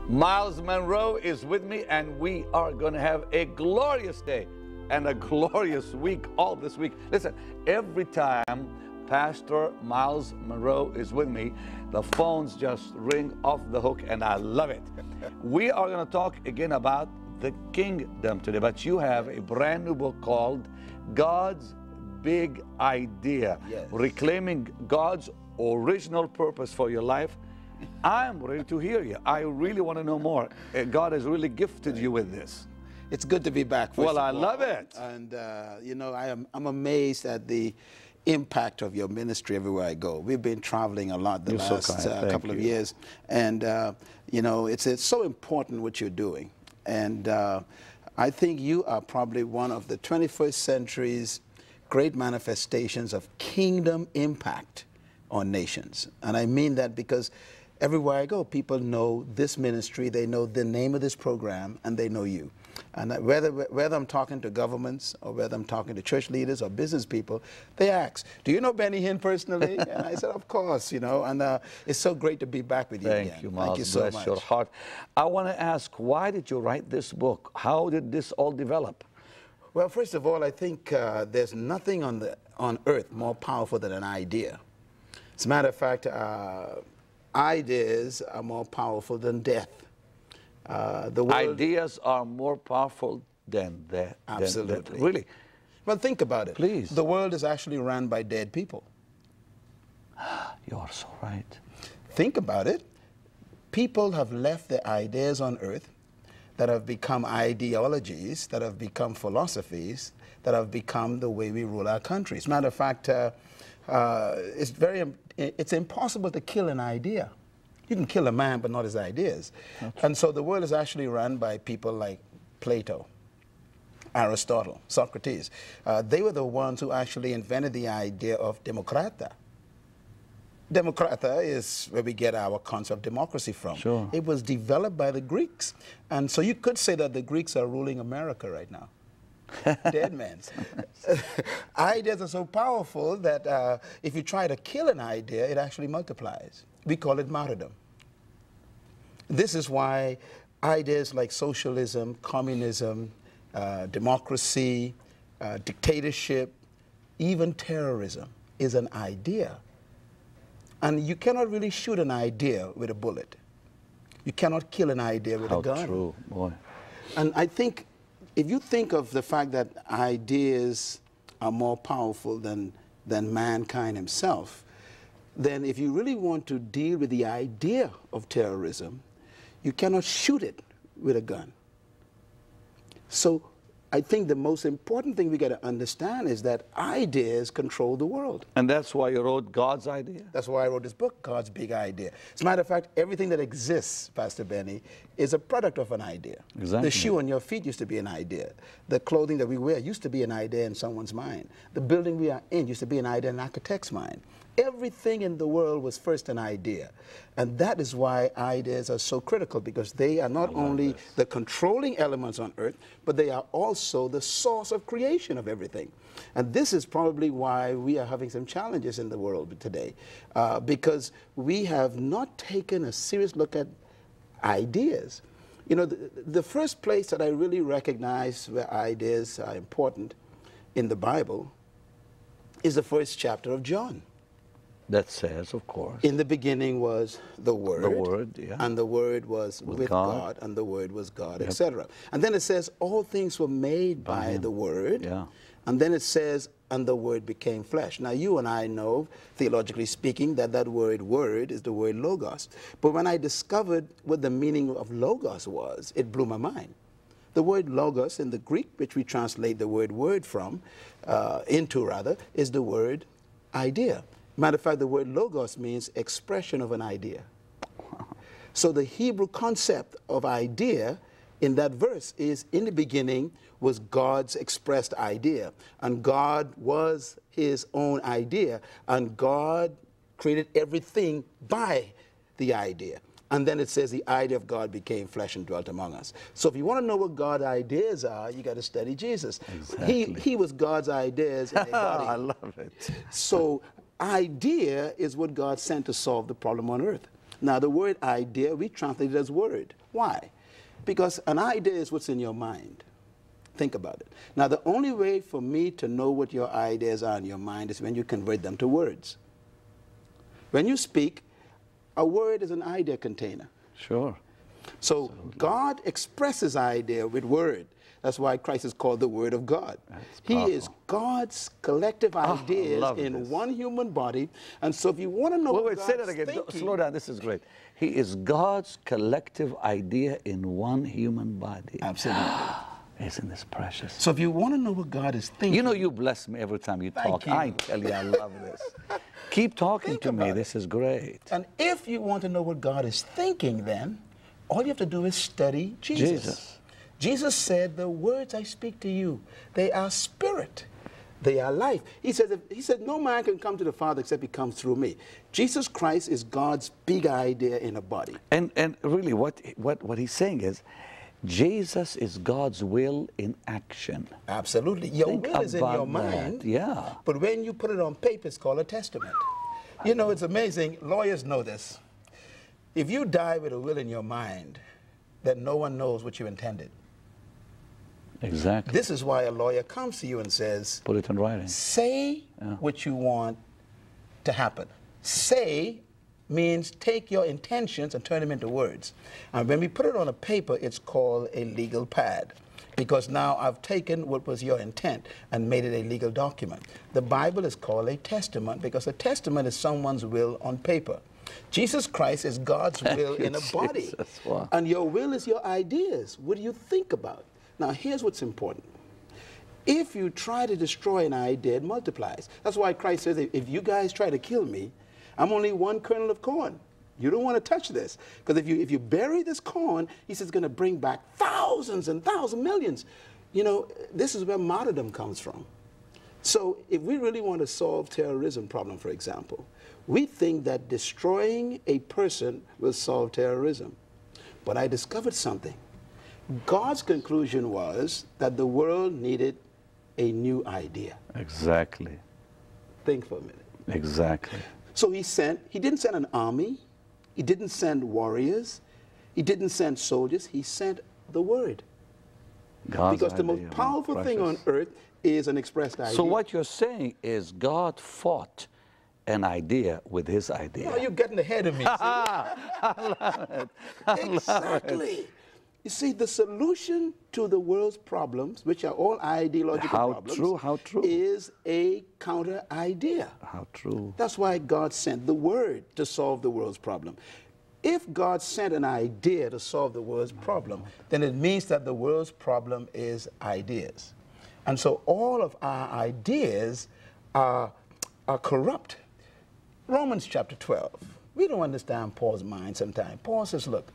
Myles Munroe is with me, and we are going to have a glorious day and a glorious week all this week. Listen, every time Pastor Myles Munroe is with me, the phones just ring off the hook, and I love it. We are going to talk again about the kingdom today, but you have a brand new book called God's Big Idea, Yes. Reclaiming God's Original Purpose for Your Life. I'm ready to hear you. I really want to know more. God has really gifted you with this. It's good to be back. Well, I love it. And you know, I'm amazed at the impact of your ministry everywhere I go. We've been traveling a lot the You're so last kind. couple of years, and you know, it's so important what you're doing. And I think you are probably one of the 21st century's great manifestations of kingdom impact on nations. And I mean that because everywhere I go, people know this ministry, they know the name of this program, and they know you. And whether I'm talking to governments or whether I'm talking to church leaders or business people, they ask, do you know Benny Hinn personally? And I said, of course, you know, and it's so great to be back with you again. Thank you, Myles. Thank you so Bless much. your heart. I want to ask, why did you write this book? How did this all develop? Well, first of all, I think there's nothing on earth more powerful than an idea. As a matter of fact, ideas are more powerful than death. Ideas are more powerful than that. Absolutely. Really? Well, think about it. Please. The world is actually run by dead people. You are so right. Think about it. People have left their ideas on earth that have become ideologies, that have become philosophies, that have become the way we rule our country. As a matter of fact, it's impossible to kill an idea. You can kill a man, but not his ideas. And so the world is actually run by people like Plato, Aristotle, Socrates. They were the ones who actually invented the idea of democrata. Democrata is where we get our concept of democracy from. Sure. It was developed by the Greeks. And so you could say that the Greeks are ruling America right now. Dead men. Ideas are so powerful that if you try to kill an idea, it actually multiplies. We call it martyrdom. This is why ideas like socialism, communism, democracy, dictatorship, even terrorism is an idea. And you cannot really shoot an idea with a bullet. You cannot kill an idea with a gun. How true, boy. And I think if you think of the fact that ideas are more powerful than mankind himself, then if you really want to deal with the idea of terrorism, you cannot shoot it with a gun. So I think the most important thing we got to understand is that ideas control the world. And that's why you wrote God's Idea? That's why I wrote this book, God's Big Idea. As a matter of fact, everything that exists, Pastor Benny, is a product of an idea. Exactly. The shoe on your feet used to be an idea. The clothing that we wear used to be an idea in someone's mind. The building we are in used to be an idea in an architect's mind. Everything in the world was first an idea. And that is why ideas are so critical, because they are not only the controlling elements on earth, but they are also the source of creation of everything. And this is probably why we are having some challenges in the world today, because we have not taken a serious look at ideas. You know, the first place that I really recognize where ideas are important in the Bible is the first chapter of John. That says, of course. In the beginning was the Word. The Word, yeah. And the Word was with God, and the Word was God, Yep. etc. And then it says, all things were made by the Word. Yeah. And then it says, and the Word became flesh. Now, you and I know, theologically speaking, that that word is the word logos. But when I discovered what the meaning of logos was, it blew my mind. The word logos in the Greek, which we translate the word from, into, is the word idea. Matter of fact, the word logos means expression of an idea. So the Hebrew concept of idea in that verse is, in the beginning was God's expressed idea. And God was his own idea. And God created everything by the idea. And then it says the idea of God became flesh and dwelt among us. So if you want to know what God's ideas are, you got to study Jesus. Exactly. He was God's ideas in a body. I love it. So idea is what God sent to solve the problem on earth. Now, the word idea, we translate it as word. Why? Because an idea is what's in your mind. Think about it. Now, the only way for me to know what your ideas are in your mind is when you convert them to words. When you speak, a word is an idea container. Sure. So God expresses idea with word. That's why Christ is called the Word of God. He is God's collective ideas in one human body. And so if you want to know what say that God's again. thinking, Slow down. This is great. He is God's collective idea in one human body. Absolutely. Isn't this precious? So if you want to know what God is thinking. You know, you bless me every time you talk. you. I tell you, I love this. Keep talking to me. This is great. And if you want to know what God is thinking, then all you have to do is study Jesus. Jesus said, the words I speak to you, they are spirit. They are life. He said, no man can come to the Father except he comes through me. Jesus Christ is God's big idea in a body. And really what he's saying is, Jesus is God's will in action. Absolutely. Your Think will is in your about mind. that. Yeah. But when you put it on paper, it's called a testament. You know, it's amazing. Lawyers know this. If you die with a will in your mind, then no one knows what you intended. Exactly. This is why a lawyer comes to you and says, put it in writing. Say what you want to happen. Say means take your intentions and turn them into words. And when we put it on a paper, it's called a legal pad. Because now I've taken what was your intent and made it a legal document. The Bible is called a testament because a testament is someone's will on paper. Jesus Christ is God's will in a body. Wow. And your will is your ideas. What do you think about? Now, here's what's important. If you try to destroy an idea, it multiplies. That's why Christ says, if you guys try to kill me, I'm only one kernel of corn. You don't want to touch this. Because if you bury this corn, he says it's going to bring back thousands and thousands, millions. You know, this is where martyrdom comes from. So if we really want to solve terrorism problem, for example, we think that destroying a person will solve terrorism. But I discovered something. God's conclusion was that the world needed a new idea. Exactly. Think for a minute. Exactly. So he didn't send an army, he didn't send warriors, he didn't send soldiers, he sent the word. God's because the idea, most powerful thing on earth is an expressed idea. So what you're saying is God fought an idea with his idea. No, you're getting ahead of me. I love it. Exactly. You see, the solution to the world's problems, which are all ideological problems, how true, is a counter idea. How true. That's why God sent the word to solve the world's problem. If God sent an idea to solve the world's problem, then it means that the world's problem is ideas. And so all of our ideas are corrupt. Romans chapter 12. We don't understand Paul's mind sometimes. Paul says, look,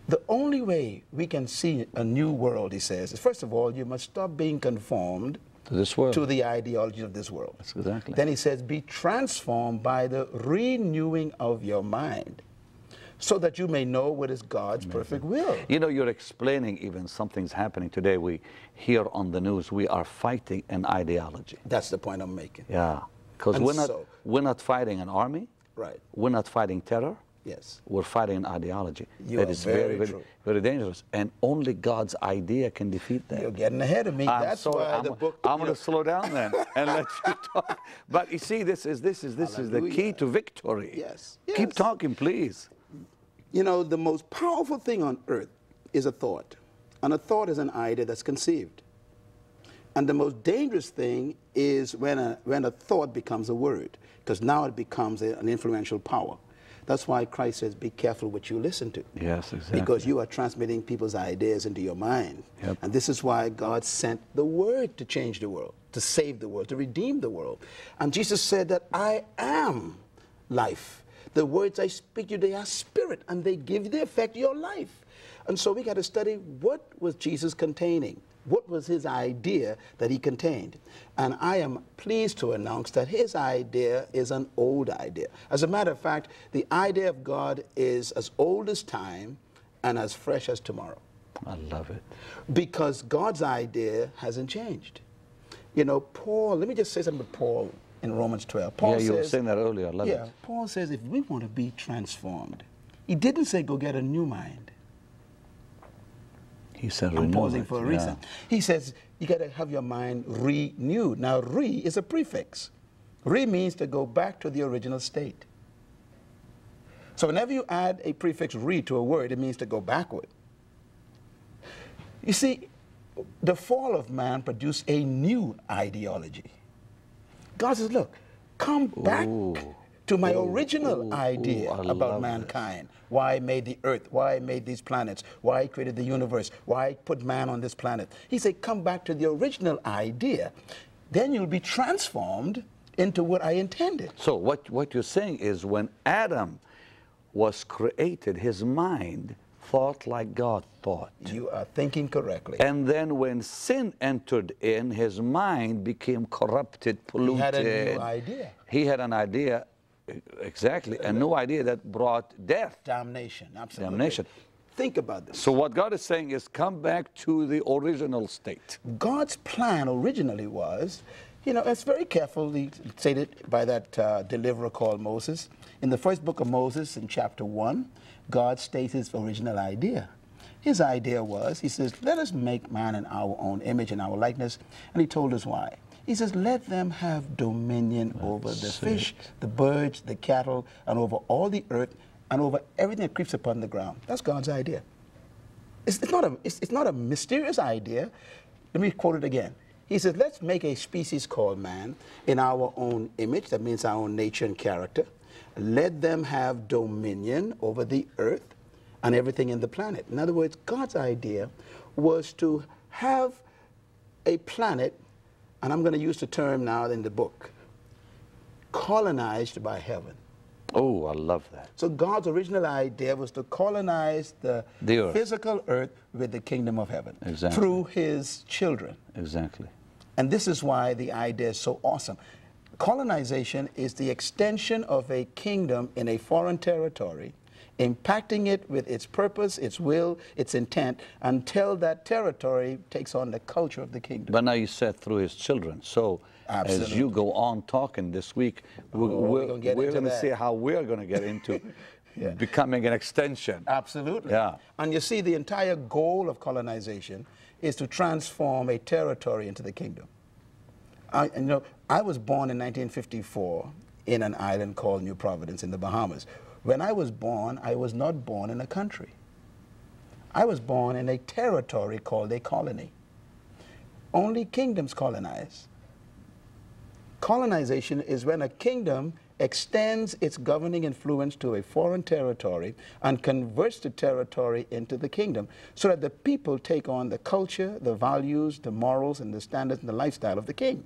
the only way we can see a new world, he says, is first of all, you must stop being conformed to this world, to the ideology of this world. That's exactly. Then he says, be transformed by the renewing of your mind, so that you may know what is God's perfect will. You know, you're explaining even something's happening today. We hear on the news, we are fighting an ideology. That's the point I'm making. Yeah, because we're not fighting an army. Right. We're not fighting terror. Yes. We're fighting an ideology. That is very, very dangerous. And only God's idea can defeat that. You're getting ahead of me. That's why the book. I'm going to slow down then and let you talk. But you see, this is the key to victory. Yes. Keep talking, please. You know, the most powerful thing on earth is a thought. And a thought is an idea that's conceived. And the most dangerous thing is when a thought becomes a word, because now it becomes an influential power. That's why Christ says, be careful what you listen to. Yes, exactly. Because you are transmitting people's ideas into your mind. Yep. And this is why God sent the word to change the world, to save the world, to redeem the world. And Jesus said that I am life. The words I speak to you, they are spirit, and they affect your life. And so we got to study, what was Jesus containing? What was his idea that he contained? And I am pleased to announce that his idea is an old idea. As a matter of fact, the idea of God is as old as time and as fresh as tomorrow. I love it. Because God's idea hasn't changed. You know, Paul, let me just say something to Paul. in Romans 12. Paul yeah, you were says, saying that earlier. I love yeah, it. Paul says if we want to be transformed, he didn't say go get a new mind. He said I'm renew pausing it, for a yeah. reason. He says you got to have your mind renewed. Now, re is a prefix. Re means to go back to the original state. So whenever you add a prefix re to a word, it means to go backward. You see, the fall of man produced a new ideology. God says, look, come back to my original idea I about love mankind. Why I made the earth, why I made these planets, why I created the universe, why I put man on this planet. He said, come back to the original idea. Then you'll be transformed into what I intended. So what you're saying is when Adam was created, his mind thought like God thought. You are thinking correctly. And then when sin entered in, his mind became corrupted, polluted. He had a new idea. He had an idea, exactly, a new idea that brought death. Damnation, absolutely. Damnation. Think about this. So what God is saying is come back to the original state. God's plan originally was, you know, it's very carefully stated by that deliverer called Moses. In the first book of Moses, in chapter 1, God states his original idea. His idea was, he says, let us make man in our own image and our likeness. And he told us why. He says, let them have dominion over the fish, the birds, the cattle, and over all the earth, and over everything that creeps upon the ground. That's God's idea. It's not a mysterious idea. Let me quote it again. He says, let's make a species called man in our own image. That means our own nature and character. Let them have dominion over the earth and everything in the planet. In other words, God's idea was to have a planet, and I'm going to use the term now in the book, colonized by heaven. Oh, I love that. So God's original idea was to colonize the earth. Physical earth with the kingdom of heaven. Exactly. Through his children. Exactly. And this is why the idea is so awesome. Colonization is the extension of a kingdom in a foreign territory, impacting it with its purpose, its will, its intent, until that territory takes on the culture of the kingdom. But now you said through his children. So as you go on talking this week, we're going to see how we're going to get into becoming an extension. Absolutely. Yeah. And you see, the entire goal of colonization is to transform a territory into the kingdom. You know, I was born in 1954 in an island called New Providence in the Bahamas. When I was born, I was not born in a country. I was born in a territory called a colony. Only kingdoms colonize. Colonization is when a kingdom extends its governing influence to a foreign territory and converts the territory into the kingdom so that the people take on the culture, the values, the morals, and the standards and the lifestyle of the king.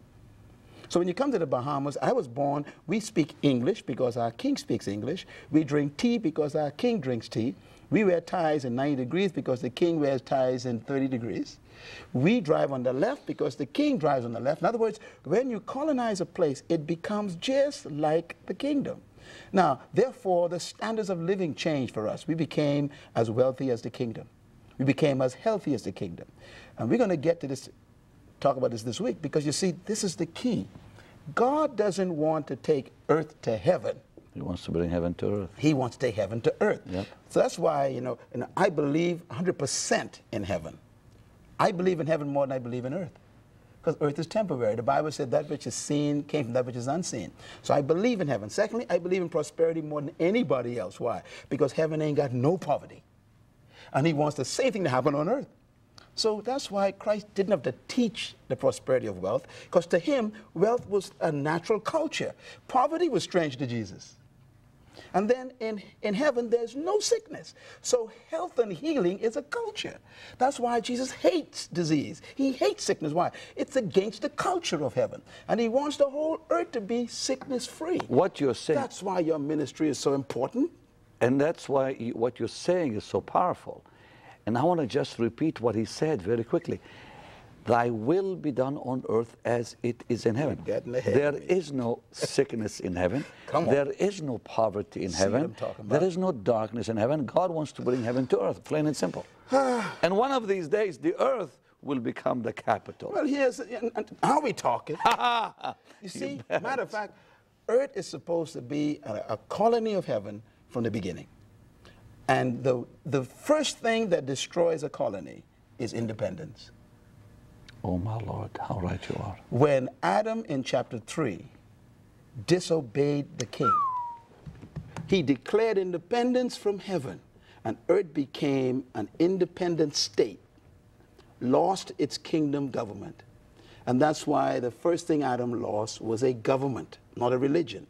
So when you come to the Bahamas, I was born, we speak English because our king speaks English. We drink tea because our king drinks tea. We wear ties in 90 degrees because the king wears ties in 30 degrees. We drive on the left because the king drives on the left. In other words, when you colonize a place, it becomes just like the kingdom. Now, therefore, the standards of living changed for us. We became as wealthy as the kingdom. We became as healthy as the kingdom. And we're going to get to this, talk about this week, because you see, this is the key. God doesn't want to take earth to heaven. He wants to bring heaven to earth. He wants to take heaven to earth. Yep. So that's why, you know, I believe 100% in heaven. I believe in heaven more than I believe in earth. Because earth is temporary. The Bible said that which is seen came from that which is unseen. So I believe in heaven. Secondly, I believe in prosperity more than anybody else. Why? Because heaven ain't got no poverty. And he wants the same thing to happen on earth. So that's why Christ didn't have to teach the prosperity of wealth, because to him, wealth was a natural culture. Poverty was strange to Jesus. And then in heaven, there's no sickness. So health and healing is a culture. That's why Jesus hates disease. He hates sickness. Why? It's against the culture of heaven. And he wants the whole earth to be sickness-free. What you're saying... That's why your ministry is so important. And that's why what you're saying is so powerful. And I want to just repeat what he said very quickly. Thy will be done on earth as it is in heaven. There is no sickness in heaven. There is no poverty in heaven. There is no darkness in heaven. God wants to bring heaven to earth, plain and simple. And one of these days, the earth will become the capital. Well, here's how we talking. You see, matter of fact, earth is supposed to be a colony of heaven from the beginning. And the first thing that destroys a colony is independence. Oh, my Lord, how right you are. When Adam in chapter 3 disobeyed the king, he declared independence from heaven, and earth became an independent state, lost its kingdom government. And that's why the first thing Adam lost was a government, not a religion.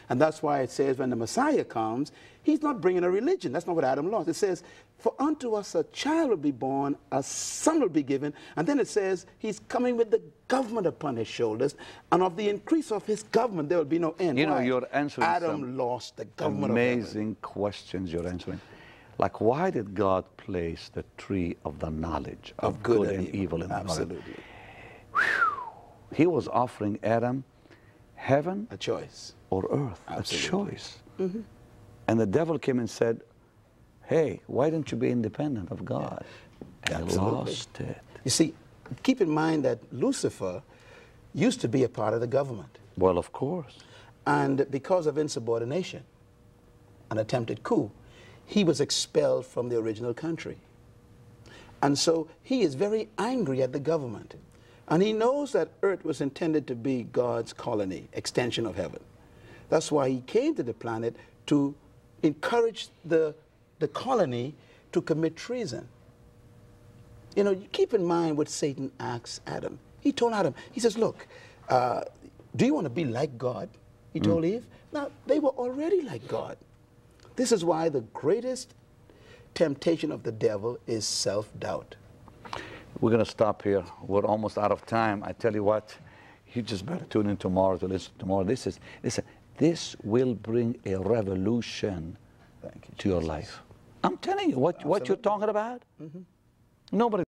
And that's why it says when the Messiah comes, he's not bringing a religion. That's not what Adam lost. It says, for unto us a child will be born, a son will be given. And then it says he's coming with the government upon his shoulders. And of the increase of his government, there will be no end. You know, Why? you're answering Adam lost the government amazing questions you're answering. Like, why did God place the tree of the knowledge of good and evil in the garden? Absolutely. He was offering Adam heaven A choice. or earth, Absolutely. a choice. And the devil came and said, hey, why don't you be independent of God? And he Absolutely. lost it. You see, keep in mind that Lucifer used to be a part of the government. Well, of course. And because of insubordination, an attempted coup, he was expelled from the original country. And so he is very angry at the government. And he knows that earth was intended to be God's colony, extension of heaven. That's why he came to the planet to encourage the colony to commit treason. You know, keep in mind what Satan asked Adam. He told Adam, he says, look, do you want to be like God? He told Eve. Now, they were already like God. This is why the greatest temptation of the devil is self-doubt. We're going to stop here. We're almost out of time. I tell you what, you just better tune in tomorrow to listen tomorrow. Listen, this will bring a revolution to your life. I'm telling you, what you're talking about, nobody